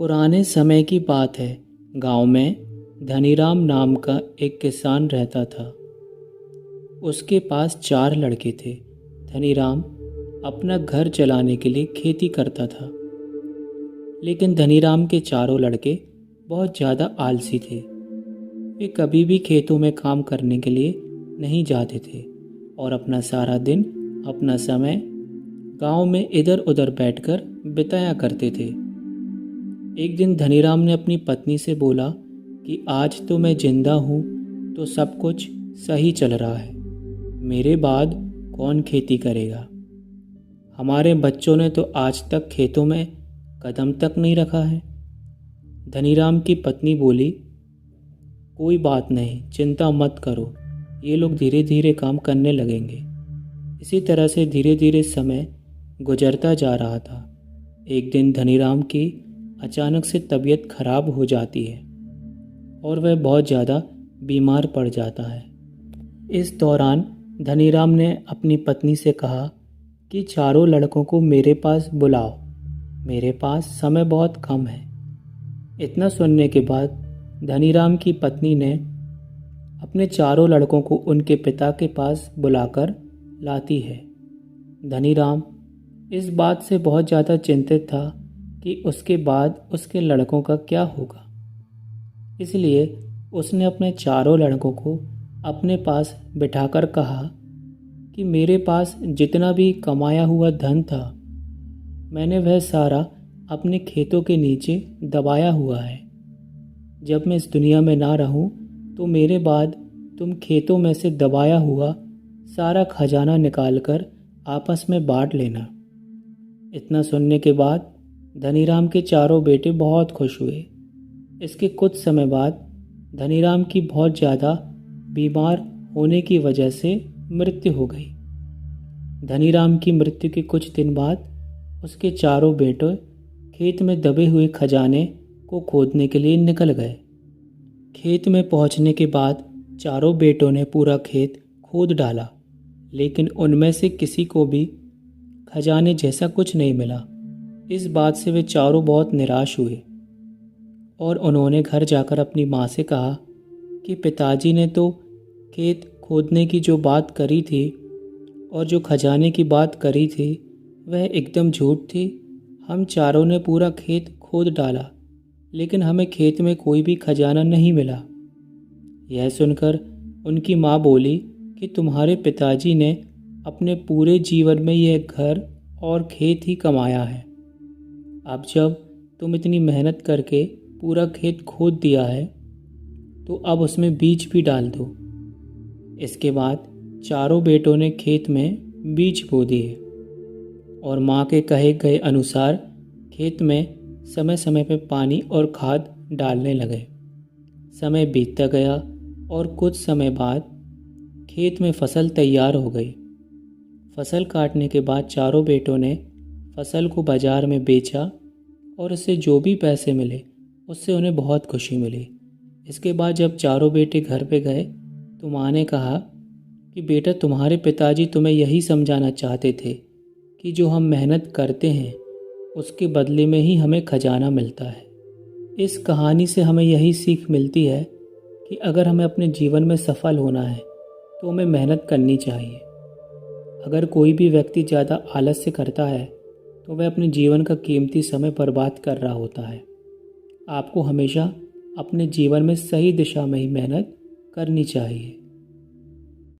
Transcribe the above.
पुराने समय की बात है। गांव में धनीराम नाम का एक किसान रहता था। उसके पास 4 लड़के थे। धनीराम अपना घर चलाने के लिए खेती करता था, लेकिन धनीराम के चारों लड़के बहुत ज़्यादा आलसी थे। वे कभी भी खेतों में काम करने के लिए नहीं जाते थे और अपना सारा दिन, अपना समय गांव में इधर उधर बैठकर बिताया करते थे। एक दिन धनीराम ने अपनी पत्नी से बोला कि आज तो मैं जिंदा हूँ तो सब कुछ सही चल रहा है, मेरे बाद कौन खेती करेगा। हमारे बच्चों ने तो आज तक खेतों में कदम तक नहीं रखा है। धनीराम की पत्नी बोली, कोई बात नहीं, चिंता मत करो, ये लोग धीरे धीरे काम करने लगेंगे। इसी तरह से धीरे धीरे समय गुजरता जा रहा था। एक दिन धनीराम की अचानक से तबीयत खराब हो जाती है और वह बहुत ज़्यादा बीमार पड़ जाता है। इस दौरान धनीराम ने अपनी पत्नी से कहा कि चारों लड़कों को मेरे पास बुलाओ, मेरे पास समय बहुत कम है। इतना सुनने के बाद धनीराम की पत्नी ने अपने चारों लड़कों को उनके पिता के पास बुलाकर लाती है। धनीराम इस बात से बहुत ज़्यादा चिंतित था कि उसके बाद उसके लड़कों का क्या होगा। इसलिए उसने अपने चारों लड़कों को अपने पास बिठाकर कहा कि मेरे पास जितना भी कमाया हुआ धन था, मैंने वह सारा अपने खेतों के नीचे दबाया हुआ है। जब मैं इस दुनिया में ना रहूं तो मेरे बाद तुम खेतों में से दबाया हुआ सारा खजाना निकालकर आपस में बांट लेना। इतना सुनने के बाद धनीराम के चारों बेटे बहुत खुश हुए। इसके कुछ समय बाद धनीराम की बहुत ज़्यादा बीमार होने की वजह से मृत्यु हो गई। धनीराम की मृत्यु के कुछ दिन बाद उसके चारों बेटे खेत में दबे हुए खजाने को खोदने के लिए निकल गए। खेत में पहुंचने के बाद चारों बेटों ने पूरा खेत खोद डाला, लेकिन उनमें से किसी को भी खजाने जैसा कुछ नहीं मिला। इस बात से वे चारों बहुत निराश हुए और उन्होंने घर जाकर अपनी माँ से कहा कि पिताजी ने तो खेत खोदने की जो बात करी थी और जो खजाने की बात करी थी वह एकदम झूठ थी। हम चारों ने पूरा खेत खोद डाला, लेकिन हमें खेत में कोई भी खजाना नहीं मिला। यह सुनकर उनकी माँ बोली कि तुम्हारे पिताजी ने अपने पूरे जीवन में यह घर और खेत ही कमाया है। अब जब तुम इतनी मेहनत करके पूरा खेत खोद दिया है तो अब उसमें बीज भी डाल दो। इसके बाद चारों बेटों ने खेत में बीज बो दिए और माँ के कहे गए अनुसार खेत में समय समय पर पानी और खाद डालने लगे। समय बीतता गया और कुछ समय बाद खेत में फसल तैयार हो गई। फसल काटने के बाद चारों बेटों ने फसल को बाज़ार में बेचा और उससे जो भी पैसे मिले उससे उन्हें बहुत खुशी मिली। इसके बाद जब चारों बेटे घर पे गए तो माँ ने कहा कि बेटा, तुम्हारे पिताजी तुम्हें यही समझाना चाहते थे कि जो हम मेहनत करते हैं उसके बदले में ही हमें खजाना मिलता है। इस कहानी से हमें यही सीख मिलती है कि अगर हमें अपने जीवन में सफल होना है तो हमें मेहनत करनी चाहिए। अगर कोई भी व्यक्ति ज़्यादा आलस्य करता है तो वह अपने जीवन का कीमती समय बर्बाद कर रहा होता है। आपको हमेशा अपने जीवन में सही दिशा में ही मेहनत करनी चाहिए।